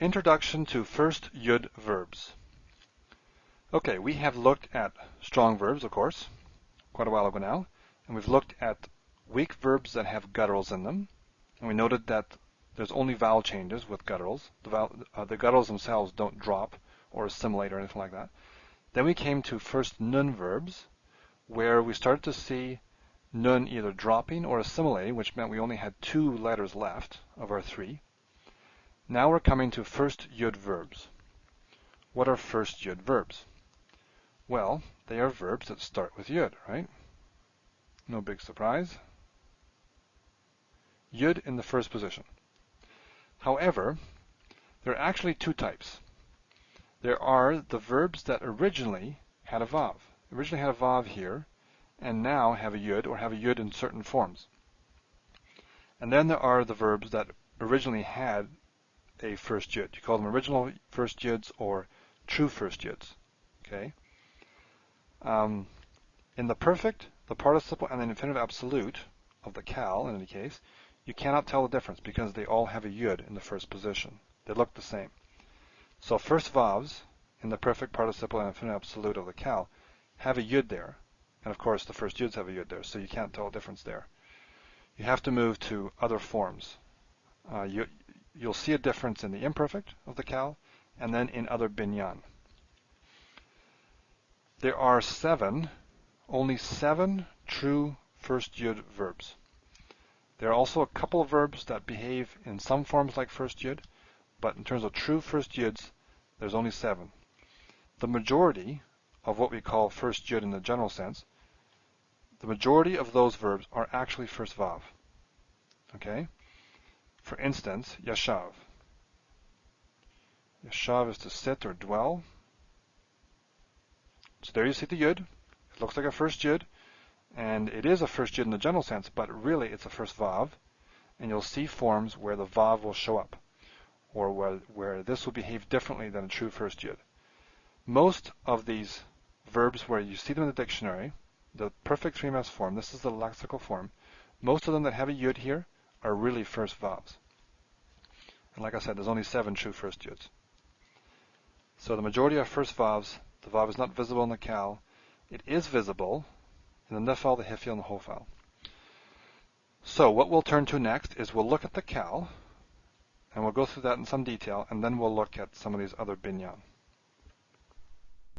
Introduction to First Yod Verbs. Okay, we have looked at strong verbs, of course, quite a while ago now, and we've looked at weak verbs that have gutturals in them, and we noted that there's only vowel changes with gutturals. The gutturals themselves don't drop or assimilate or anything like that. Then we came to first nun verbs, where we started to see nun either dropping or assimilating, which meant we only had 2 letters left of our 3. Now we're coming to first Yod verbs. What are first Yod verbs? Well, they are verbs that start with Yod, right? No big surprise. Yod in the first position. However, there are actually 2 types. There are the verbs that originally had a vav. Originally had a vav here, and now have a Yod or have a Yod in certain forms. And then there are the verbs that originally had a first Yod. You call them original first Yods or true first Yods. Okay. In the perfect, the participle, and the infinitive absolute of the cal, in any case, you cannot tell the difference because they all have a Yod in the first position. They look the same. So first vavs in the perfect, participle, and infinitive absolute of the cal have a Yod there. And of course, the first Yods have a Yod there, so you can't tell a difference there. You have to move to other forms. You'll see a difference in the imperfect of the cal, and then in other binyan. There are only seven true first Yod verbs. There are also a couple of verbs that behave in some forms like first Yod, but in terms of true first Yods, there's only 7. The majority of what we call first Yod in the general sense, the majority of those verbs are actually first vav. Okay? For instance, yashav. Yashav is to sit or dwell. So there you see the Yod. It looks like a first Yod, and it is a first Yod in the general sense, but really it's a first vav, and you'll see forms where the vav will show up, or where this will behave differently than a true first Yod. Most of these verbs where you see them in the dictionary, the perfect 3-mass form, this is the lexical form, most of them that have a Yod here are really first vavs. And like I said, there's only 7 true first Yods. So the majority are first vavs. The vav is not visible in the cal. It is visible in the nefal, the hifil, and the hofal. So what we'll turn to next is we'll look at the cal, and we'll go through that in some detail, and then we'll look at some of these other binyan.